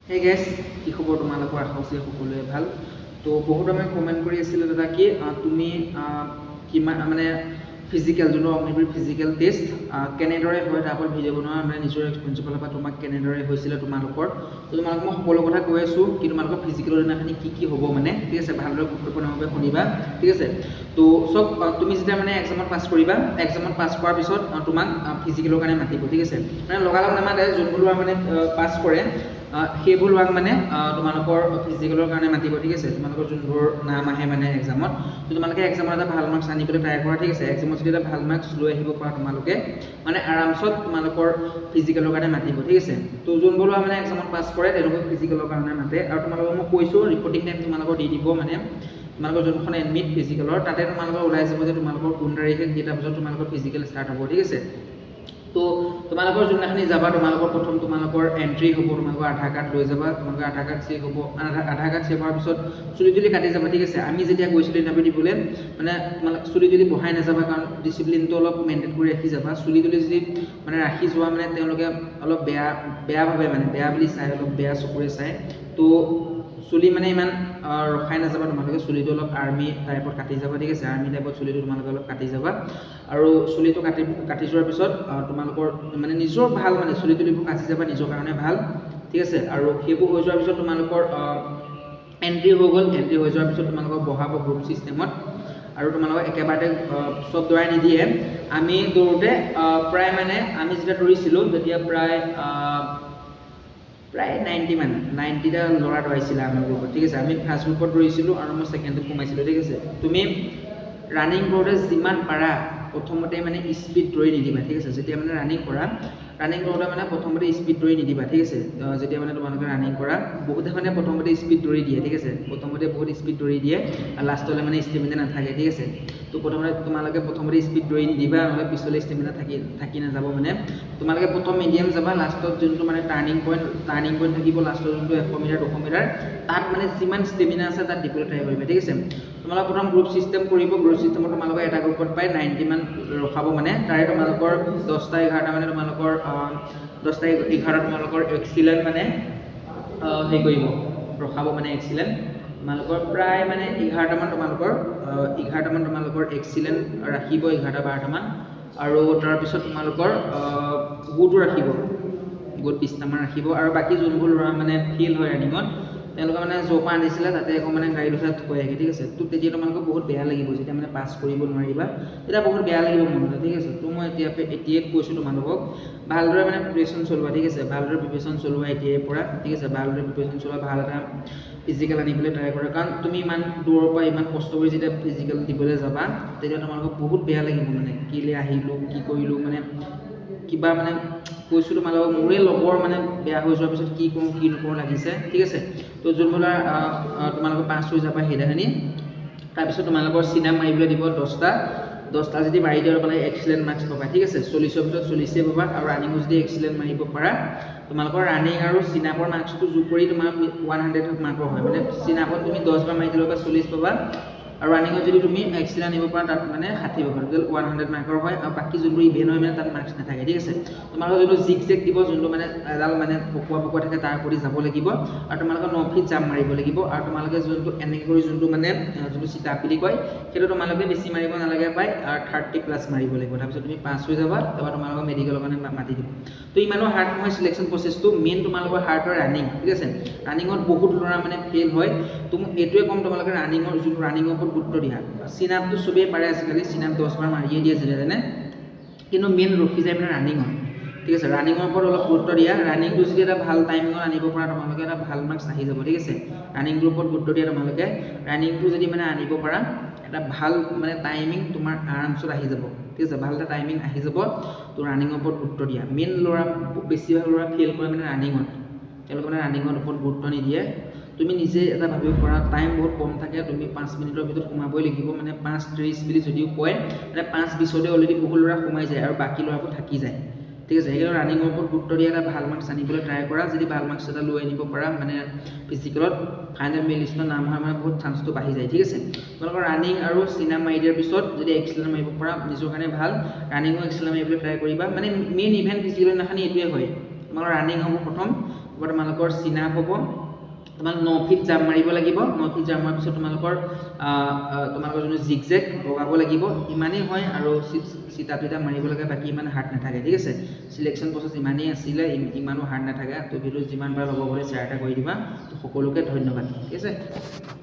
Hey guys, কি খবৰ তোমালোকৰ? আশা কৰিছোঁ সকলোৱে ভাল। তো বহুত আমি কমেণ্ট কৰি আছিলোঁ দাদা কি তুমি কিমান মানে ফিজিকেল যোনটো অগ্নিবীৰ ফিজিকেল টেষ্ট কেনেদৰে হয় তাৰ ওপৰত ভিডিঅ' বনোৱা মানে নিজৰ এক্সপিৰিয়েঞ্চৰ ফালৰ পৰা তোমাক কেনেদৰে হৈছিলে তোমালোকৰ। তো তোমালোকক মই সকলো কথা কৈ আছোঁ কি তোমালোকৰ ফিজিকেলৰ দিনাখনি কি হ'ব মানে, ঠিক আছে, ভালদৰে গুৰুত্বপূৰ্ণভাৱে শুনিবা, ঠিক আছে। তো চব তুমি যেতিয়া মানে এক্সামত পাছ কৰিবা, এক্সামত পাছ কৰাৰ পিছত তোমাক ফিজিকেলৰ কাৰণে মাতিব, ঠিক আছে। মানে লগালগ নামাতে, যোনবোৰ ল'ৰা মানে পাছ কৰে সেইবোৰ ল'ৰাক মানে তোমালোকৰ ফিজিকেলৰ কাৰণে মাতিব, ঠিক আছে। তোমালোকৰ যোনবোৰ নাম আহে মানে এক্সামত, তো তোমালোকে এক্সামত এটা ভাল মাৰ্কছ আনিবলৈ ট্ৰাই কৰা, ঠিক আছে। এক্সামত যদি এটা ভাল মাৰ্কছ লৈ আহিব পৰা তোমালোকে মানে আৰামছত তোমালোকৰ ফিজিকেলৰ কাৰণে মাতিব, ঠিক আছে। তো যোনবোৰ ল'ৰা মানে এক্সামত পাছ কৰে তেওঁলোকক ফিজিকেলৰ কাৰণে মাতে। আৰু তোমালোকক মই কৈছোঁ ৰিপৰ্টিং টাইম তোমালোকৰ দি দিব, মানে তোমালোকৰ যোনখন এডমিট ফিজিকেলৰ তাতে তোমালোকৰ ওলাই যাব যে তোমালোকৰ কোন তাৰিখে কেইটা বজাত তোমালোকৰ ফিজিকেল ষ্টাৰ্ট হ'ব, ঠিক আছে। তো তোমালোকৰ যোনদিনাখনি যাবা তোমালোকৰ প্ৰথম তোমালোকৰ এণ্ট্ৰি হ'ব, তোমালোকৰ আধাৰ কাৰ্ড লৈ যাবা, তোমালোকৰ আধাৰ কাৰ্ড চেক হ'ব, আধাৰ কাৰ্ড চেক হোৱাৰ পিছত চুলি তুলি কাটি যাবা, ঠিক আছে। আমি যেতিয়া গৈছিলোঁ ইণ্টাৰভিউ দিবলৈ মানে তোমালোক চুলি তুলি বহাই নাযাবা, কাৰণ ডিচিপ্লিনটো অলপ মেইনটেইন কৰি ৰাখি যাবা। চুলি তুলি যদি মানে ৰাখি যোৱা মানে তেওঁলোকে অলপ বেয়াভাৱে মানে বেয়া বুলি চায়, অলপ বেয়া চকুৰে চায়। তো চুলি মানে ইমান ৰখাই নাযাবা, তোমালোকে চুলিটো অলপ আৰ্মি টাইপত কাটি যাবা, ঠিক আছে। আৰ্মি টাইপত চুলিটো তোমালোকে অলপ কাটি যাবা। আৰু চুলিটো কাটি যোৱাৰ পিছত তোমালোকৰ মানে নিজৰ ভাল মানে চুলি তুলিবোৰ কাটি যাবা, নিজৰ কাৰণে ভাল, ঠিক আছে। আৰু সেইবোৰ হৈ যোৱাৰ পিছত তোমালোকৰ এণ্ট্ৰি হৈ গ'ল। এণ্ট্ৰি হৈ যোৱাৰ পিছত তোমালোকক বহাব গ্ৰুপ ছিষ্টেমত। আৰু তোমালোকক একেবাৰতে চব দৌৰাই নিদিয়ে। আমি দৌৰোতে প্ৰায় মানে আমি যেতিয়া দৌৰিছিলোঁ তেতিয়া প্ৰায় 90টা ল'ৰা দৌৰাইছিলে আমাৰ গ্ৰুপত, ঠিক আছে। আমি ফাৰ্ষ্ট গ্ৰুপত দৌৰিছিলোঁ আৰু মই ছেকেণ্ডত সোমাইছিলোঁ, ঠিক আছে। তুমি ৰানিং কৰোঁতে যিমান পাৰা প্ৰথমতে মানে স্পীড দৌৰি নিদিবা, ঠিক আছে। যেতিয়া মানে ৰানিং কৰোঁতে মানে প্ৰথমতে স্পীড দৌৰি নিদিবা, ঠিক আছে। যেতিয়া মানে তোমালোকে ৰানিং কৰা বহুতে মানে প্ৰথমতে স্পীড দৌৰি দিয়ে, ঠিক আছে। প্ৰথমতে বহুত স্পীড দৌৰি দিয়ে আৰু লাষ্টলৈ মানে ষ্টেমিনা নাথাকে, ঠিক আছে। তো তোমালোকে প্ৰথমতে স্পীড দৌৰি নিদিবা, নহ'লে পিছলৈ ষ্টেমিনা থাকি নাযাব। মানে তোমালোকে প্ৰথম মিডিয়াম যাবা, লাষ্টত যোনটো মানে টাৰ্ণিং পইণ্ট থাকিব, লাষ্টৰ যোনটো 100 মিটাৰ 200 মিটাৰ তাত মানে যিমান ষ্টেমিনা আছে তাত দিবলৈ ট্ৰাই কৰিবা, ঠিক আছে। তোমালোকে প্ৰথম গ্ৰুপ ছিষ্টেম কৰিব। গ্ৰুপ ছিষ্টেমত তোমালোকে এটা গ্ৰুপত প্ৰায় 90 মান ৰখাব, মানে তাৰে তোমালোকৰ 10টা 11টা মানে তোমালোকৰ 10টা 11টা তোমালোকৰ এক্সিলেণ্ট মানে হেৰি কৰিব ৰখাব, মানে এক্সিলেণ্ট তোমালোকৰ প্ৰায় মানে 11টামান তোমালোকৰ এক্সিলেণ্ট ৰাখিব, 11টা 12টামান। আৰু তাৰপিছত তোমালোকৰ গোটো ৰাখিব, গোট 20টামান ৰাখিব। আৰু বাকী যোনবোৰ ল'ৰা মানে ফেইল হয় ৰানিঙত তেওঁলোকে মানে য'ৰ পৰা আনিছিলে তাতে আকৌ মানে গাড়ী উঠাই থৈ আহে, ঠিক আছে। তো তেতিয়া তোমালোকক বহুত বেয়া লাগিব, যেতিয়া মানে পাছ কৰিব নোৱাৰিবা তেতিয়া বহুত বেয়া লাগিব মনতে, ঠিক আছে। তো মই এতিয়াই কৈছোঁ তোমালোকক ভালদৰে মানে প্ৰিপেৰেশ্যন চলোৱা, ঠিক আছে। ভালদৰে প্ৰিপেৰেশ্যন চলোৱা এতিয়াৰ পৰা, ঠিক আছে। ভালদৰে প্ৰিপেৰেশ্যন চলোৱা, ভাল এটা ফিজিকেল আনিবলৈ ট্ৰাই কৰা, কাৰণ তুমি ইমান দূৰৰ পৰা ইমান কষ্ট কৰি যেতিয়া ফিজিকেল দিবলৈ যাবা তেতিয়া তোমালোকক বহুত বেয়া লাগিব, মানে কেলৈ আহিলোঁ, কি কৰিলোঁ, মানে কিবা মানে কৈছোঁ তোমালোকক মোৰে লগৰ মানে বেয়া হৈ যোৱাৰ পিছত কি কৰোঁ কি নকৰোঁ লাগিছে, ঠিক আছে। তো যোনবোৰ তোমালোকৰ পাছ হৈ যাবা সেইদিনাখনি, তাৰপিছত তোমালোকৰ চিনাপ মাৰিবলৈ দিব 10টা যদি মাৰি দিয়া তোমালোকে এক্সিলেণ্ট মাৰ্কছ পাবা, ঠিক আছে। 40ৰ ভিতৰত 40 পাবা। আৰু ৰানিঙো যদি এক্সিলেণ্ট মাৰিব পাৰা তোমালোকৰ ৰানিং আৰু চিনাপৰ মাৰ্কছটো যোগ কৰি তোমাৰ 100 মাৰ্কৰ হয়। মানে চিনাপত তুমি 10 বাৰ মাৰি দিলেও 40 পাবা, আৰু ৰানিঙত যদি তুমি এক্সিলেণ্ট আনিব পাৰা তাত মানে 60 পাবা, টোটেল 100 মাৰ্কৰ হয়। আৰু বাকী যোনবোৰ ইভেণ্ট হয় মানে তাত মাৰ্কছ নাথাকে, ঠিক আছে। তোমালোকৰ যোনটো জিগ দিব, যোনটো মানে এডাল মানে পকোৱা থাকে তাৰ প্ৰতি যাব লাগিব, আৰু তোমালোকে 9 ফিট জাম্প মাৰিব লাগিব। আৰু তোমালোকে যোনটো এনেকৈ কৰি যোনটো চিটাপ বুলি কয় সেইটো তোমালোকে বেছি মাৰিব নালাগে, প্ৰায় 30+ মাৰিব লাগিব। তাৰপিছত তুমি পাছ হৈ যাবা, তাৰপৰা তোমালোকৰ মেডিকেলৰ কাৰণে মাতি দিব। তো ইমানো হাৰ্ড নহয় চিলেকশ্যন প্ৰচেছটো, মেইন তোমালোকৰ হাৰ্ড হয় ৰানিং, ঠিক আছে। ৰানিঙত বহুত ল'ৰা মানে ফেইল হয়। তো মই এইটোৱে ক'ম তোমালোকে ৰানিঙৰ ওপৰত গুৰুত্ব দিয়া। চিনাপটো চবেই পাৰে আজিকালি, চিনাপ 10 বাৰ মাৰিয়ে দিয়ে যেনে, কিন্তু মেইন ৰখি যায় মানে ৰানিঙত, ঠিক আছে। ৰানিঙৰ ওপৰত অলপ গুৰুত্ব দিয়া। ৰানিংটো যদি এটা ভাল টাইমিঙত আনিব পৰা তোমালোকে এটা ভাল মাৰ্কছ আহি যাব, ঠিক আছে। ৰানিংটোৰ ওপৰত গুৰুত্ব দিয়া তোমালোকে। ৰানিংটো যদি মানে আনিব পৰা এটা ভাল মানে টাইমিং তোমাৰ আৰামছত আহি যাব, ঠিক আছে। ভাল এটা টাইমিং আহি যাব। তো ৰানিঙৰ ওপৰত গুৰুত্ব দিয়া। মেইন বেছিভাগ ল'ৰা ফেইল কৰে মানে ৰানিঙত, তেওঁলোকে মানে ৰানিঙৰ ওপৰত গুৰুত্ব নিদিয়ে। তুমি নিজে এটা ভাবিব পৰা টাইম বহুত কম থাকে, তুমি 5 মিনিটৰ ভিতৰত সোমাবই লাগিব, মানে 5:30 বুলি যদিও কয় মানে 5:20 অলৰেডি বহুত ল'ৰা সোমাই যায় আৰু বাকী ল'ৰাবোৰ থাকি যায়, ঠিক আছে। সেইকাৰণে ৰানিঙৰ ওপৰত গুৰুত্ব দিয়া, এটা ভাল মাৰ্কছ আনিবলৈ ট্ৰাই কৰা। যদি ভাল মাৰ্কছ এটা লৈ আনিব পাৰা মানে ফিজিকেলত ফাইনেল লিষ্টত নাম হোৱাৰ মানে বহুত চান্সটো বাঢ়ি যায়, ঠিক আছে। তোমালোকৰ ৰানিং আৰু চিনাপ মাৰি দিয়াৰ পিছত যদি এক্সিলেণ্ট মাৰিব পাৰা নিজৰ কাৰণে ভাল। ৰানিঙো এক্সিলেণ্ট মাৰিবলৈ ট্ৰাই কৰিবা। মানে মেইন ইভেণ্ট ফিজিকেলৰ দিনাখনি এইটোৱে হয়, তোমালোকৰ ৰানিং হ'ব প্ৰথম, তোমালোকৰ চিন আপ হ'ব, তোমালোক 9 ফিট জাম্প মাৰিব লাগিব, 9 ফিট জাম্প মাৰাৰ পিছত তোমালোকৰ যোনটো জিগজেগ বগাব লাগিব, ইমানেই হয় আৰু চিট আপ এটা মাৰিব লাগে, বাকী ইমান হাৰ্ড নাথাকে, ঠিক আছে। চিলেকশ্যন প্ৰচেছ ইমানেই আছিলে, ইমানো হাৰ্ড নাথাকে। তো ভিডিঅ' যিমান পাৰা ল'ব পাৰে শ্বেয়াৰ এটা কৰি দিবা। তো সকলোকে ধন্যবাদ, ঠিক আছে।